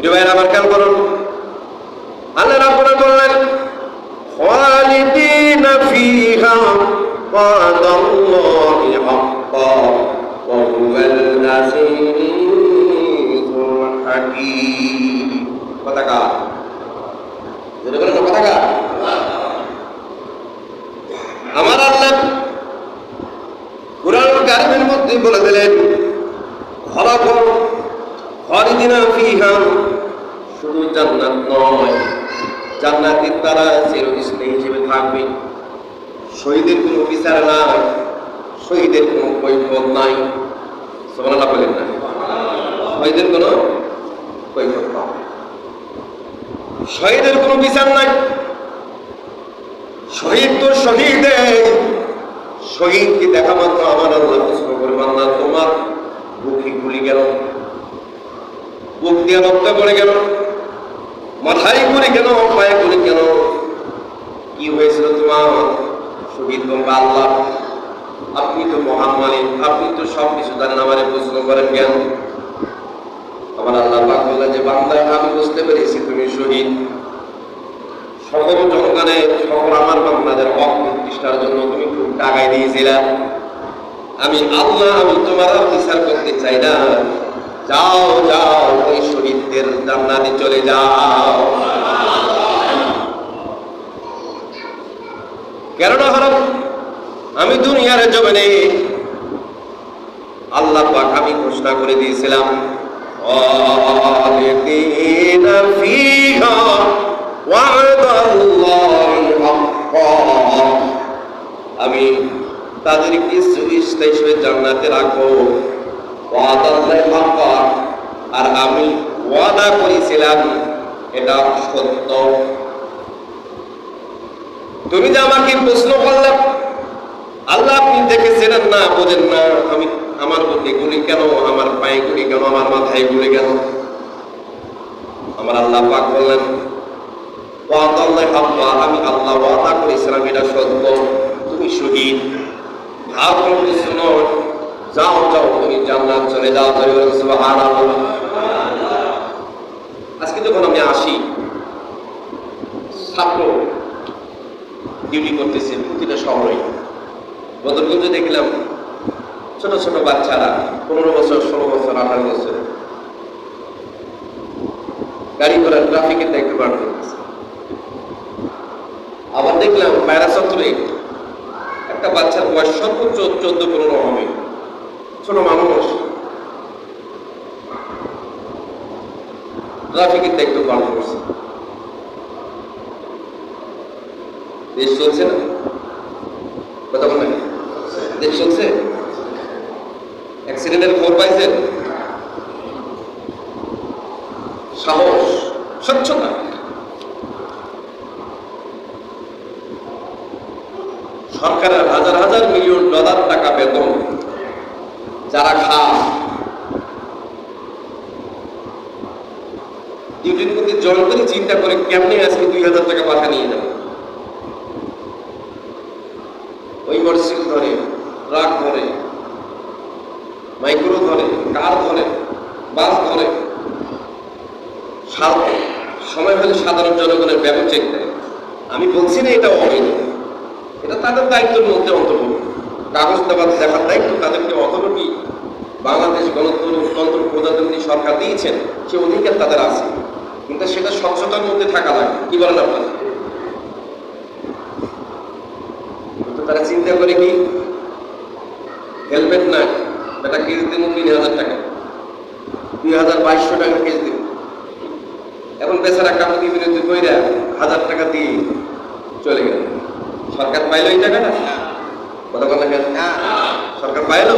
ভাইয়েরা আমার খেয়াল করুন, আল্লাহ রাব্বুল বললেন খালিদিনা ফিহা ওয়াদাল্লাহি হাক্কান ওয়া হুয়াল আজিজুল হাকীম। কথা কার? যেটা বলেন কথা কার? আমার আল্লাহ কুরআন কারীমের মধ্যে বলে দিলেন খালিদিনা ফিহা, শুধু জান্নাত নয়, জান্নাতের তারা চিরস্থায়ী হিসেবে থাকবে। শহীদের কোনো বিচার নাই, শহীদের কোনো কৈফিয়ত নাই। সুবহানাল্লাহ বলেন না? শহীদের কোনো কৈফিয়ত নাই, শহীদের কোনো বিচার নাই। শহীদ তো শহীদই, শহীদকে দেখা মাত্র আমার আল্লাহ প্রশ্ন করে, বান্দা তোমার বুকে গুলি গেল, বুক দিয়ে রক্ত পড়ে গেল, মাথায় গুলি কেন, পায়ে গুলি কেন, কি হয়েছিল তোমার? শহীদ বলবে আল্লাহ আপনি তো মহান মালিক, আপনি তো সবকিছু জানেন, আমারে প্রশ্ন করেন কেন? আমার আল্লাহ পাক বললেন যে বান্দা আমি বুঝতে পেরেছি তুমি শহীদ। সকল জনগণে সকল আমার বান্দাদের হক প্রতিষ্ঠার জন্য তুমি খুব টাকাই দিয়েছিলে। আমি আল্লাহ আমি তোমার বিচার করতে চাই না, যাও যাও ওই শহীদদের জান্নাতে চলে যাও। কেননা হলো আমি দুনিয়ার জমিনে আল্লাহ পাক আমি ঘোষণা করে দিয়েছিলাম খালিদিনা ফিহা ওয়াদাল্লাহি হাক্কান, আমি তাদেরকে চিরস্থায়ী হিসেবে জান্নাতে রাখবো। ওয়াদাল্লাহি হাক্কান, আর আমি ওয়াদা করেছিলাম এটা সত্য। তুমি যে আমাকে প্রশ্ন করলে আল্লাহ আপনি দেখেছেন না, বোঝেন না আমি আমার বুকে গুলি কেন, আমার পায়ে গুলি কেন, আমার মাথায় গুলি কেন? আমার আল্লাহ পাক বললেন ওয়াদাল্লাহি হাক্কান, আমি আল্লাহ ওয়াদা করেছিলাম এটা সত্য, তুমি শহীদ। আর কোনো কিছু নয়, যাও যাও তুমি জান্নাত চলে যাও। সুবহানাল্লাহ। আজকে যখন আমি আসি, ছাত্র ডিউটি করতেছে প্রতিটা শহরে, বদরগঞ্জে দেখলাম ছোট ছোট বাচ্চারা 15 বছর 16 বছর 18 বছর গাড়ি ঘোড়ার ট্রাফিকের দায়িত্ব পালন করতেছে। আবার দেখলাম পায়রা চত্বরে একটা বাচ্চার বয়স সর্বোচ্চ 14-15 হবে, ছোট মানুষ ট্রাফিকের দায়িত্ব পালন করছে। দেশ চলছে না? কথা বলেন, দেশ চলছে? অ্যাক্সিডেন্টের খবর পাইছেন? সাহস, স্বচ্ছতা। সরকারের হাজার হাজার মিলিয়ন ডলার টাকা বেতন যারা খায়, ডিউটির মধ্যে জয়েন করে চিন্তা করে কেমনে আজকে 2000 টাকা পাঠা নিয়ে যাবে। ওই মোটরসাইকেল ধরে, ট্রাক ধরে, মাইক্রো ধরে, কার ধরে, বাস ধরে, সময় হলে সাধারণ জনগণের ব্যাপক চেক দেয়। আমি বলছি না এটা অবৈধ, এটা তাদের দায়িত্বের মধ্যে অন্তর্ভুক্ত। কাগজ দেখার দায়িত্ব তাদেরকে অথরিটি বাংলাদেশ গণতন্ত্র প্রজাতন্ত্রী সরকার দিয়েছেন, সে অধিকার তাদের আছে, কিন্তু সেটা স্বচ্ছতার মধ্যে থাকা লাগে। কি বলেন আপনারা? কিন্তু তারা চিন্তা করে কি হেলমেট না এটা কেস দিব 3000 টাকা, 2200 টাকা কেস দিব। এখন বেচারা কামতি বিরোধী কইরা 1000 টাকা দিয়ে চলে গেল। সরকার পাইল এই টাকাটা? কথা বলা গেল সরকার পাইল?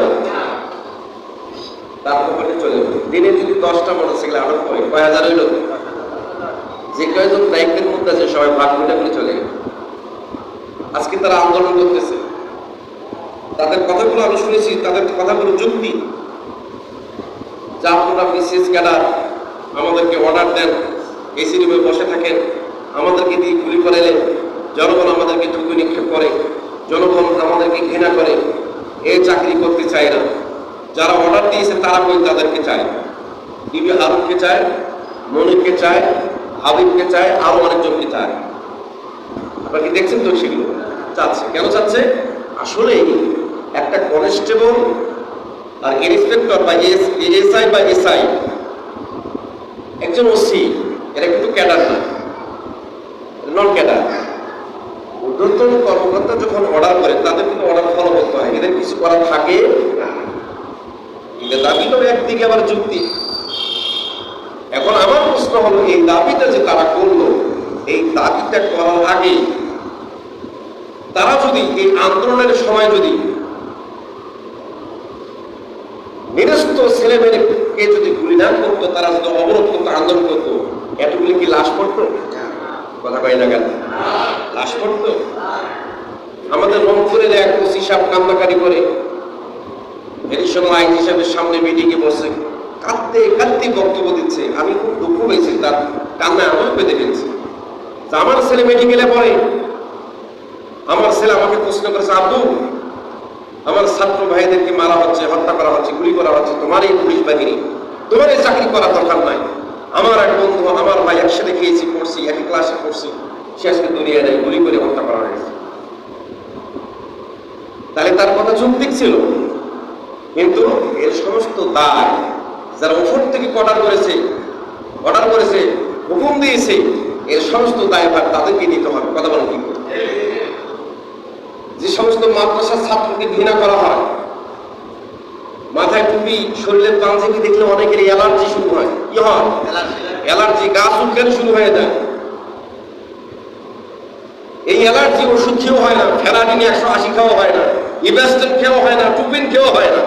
তার পকেটে চলে গেল। দিনে যদি 10টা মোটরসাইকেল আটক করে কয় হাজার হইল? যে কয়জন দায়িত্বের মধ্যে আছে সবাই ভাগ করে চলে গেল। আজকে তারা আন্দোলন করতেছে, তাদের কথাগুলো আমি শুনেছি, তাদের কথাগুলো যুক্তি। যা আপনারা বিশেষ ক্যাডার আমাদেরকে অর্ডার দেন, এসি রুমে বসে থাকেন, আমাদেরকে দিয়ে গুলি করাইলেন, জনগণ আমাদেরকে ঠুকে নিক্ষেপ করে, জনগণ আমাদেরকে ঘৃণা করে, এই চাকরি করতে চায় না। যারা অর্ডার দিয়েছে তারা কই তাদেরকে চায়, ডিবি হারুনকে চায়, মনিরকে চায়, হাবিবকে চায়, আরো অনেকজনকে চায়। আপনারা কি দেখছেন তো? সেগুলো চাচ্ছে। কেন চাচ্ছে? আসলে একটা কনস্টেবল আর ইন্সপেক্টর বা এসআই বা এসআই, একজন ওসি, এরা কিন্তু ক্যাডার না, নন ক্যাডার। ঊর্ধ্বতন কর্মকর্তা যখন অর্ডার করে তাদের কিন্তু অর্ডার ফলো করতে হয়, এদের কিছু করা থাকে না। দাবিটাও একদিকে আবার যুক্তি। এখন আমার প্রশ্ন হলো, এই দাবিটা যে তারা করলো, এই দাবিটা করার আগে তারা যদি এই আন্দোলনের সময় যদি নিরস্ত ছেলে মেয়েকে যদি গুলি না করতো, তারা যদি অবরোধ করতো, আন্দোলন করতো, এতগুলি কি লাশ পড়তো? কথা কয় না কেন? লাশ পড়তো। আমাদের রংপুরের এক ওসি সাহেব কান্নাকারি করে এই সময় আইন হিসাবের সামনে মিটিংয়ে বসে কাঁদতে কাঁদতে বক্তব্য দিচ্ছে। আমি খুব দুঃখ পেয়েছি, তার কান্নায় আমিও পেতে ফেলছি। আমার ছেলে মেডিকেলে পড়ে, আমার ছেলে আমাকে প্রশ্ন করেছে, আব্বু আমার ছাত্র ভাইদেরকে মারা হচ্ছে, হত্যা করা হচ্ছে, গুলি করা হচ্ছে, তোমার এই পুলিশ বাহিনী, তোমার এই চাকরি করার দরকার নাই। আমার এক বন্ধু, আমার ভাই একসাথে খেয়েছি, পড়ছি, একই ক্লাসে পড়ছি, সে আজকে দুনিয়ায় নেই, গুলি করে হত্যা করা হয়েছে। তাহলে তার কথা যৌক্তিক ছিল, কিন্তু এর সমস্ত দায় যারা উপর থেকে অর্ডার করেছে, হুকুম দিয়েছে, এর সমস্ত দায়ভার তাদেরকে নিতে হবে। কথা বলেন কি? যে সমস্ত মাদ্রাসার ছাত্রকে ঘৃণা করা হয়, মাথায় টুপি, শরীরের পাঞ্জাবি দেখলে অনেকের অ্যালার্জি শুরু হয়। কি হয়? অ্যালার্জি, গা চুলকানি শুরু হয়ে যায়। এই অ্যালার্জি ওষুধ খেয়েও হয় না, ফেরাডিন 180 খাওয়া হয় না, ইভাস্টেন খেয়েও হয় না, টুপিন খেয়েও হয় না।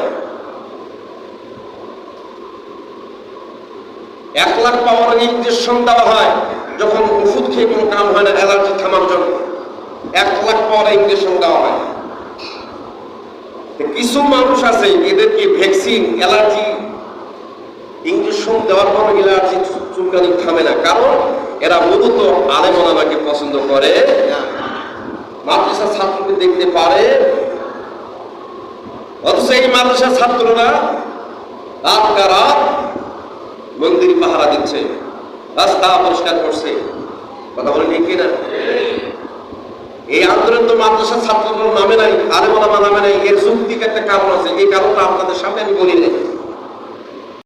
1 লাখ পাওয়ার ইঞ্জেকশন দেওয়া হয় যখন ওষুধ খেয়ে কোনো কাম হয় না, অ্যালার্জি থামার জন্য 1 লাখ পাওয়ার ইঞ্জেকশন দেওয়া হয়। কিছু মানুষ আছে এদেরকে ভ্যাকসিন, অ্যালার্জি ইঞ্জেকশন দেওয়ার পর অ্যালার্জি চুলকানি থামে না, কারণ এরা মূলত আলেম ওলামাকে পছন্দ করে, মাদ্রাসার ছাত্রকে দেখতে পারে। অথচ এই মাদ্রাসার ছাত্ররা রাত মন্দির পাহারা দিচ্ছে, রাস্তা পরিষ্কার করছে। কথা বলে ঠিক কিনা? এই আন্দোলন তো মাদ্রাসার ছাত্রদের নামে নাই, আলেম ওলামা নামে নাই। এর যৌক্তিক একটা কারণ আছে, এই কারণটা আপনাদের সামনে আমি বলি নাই।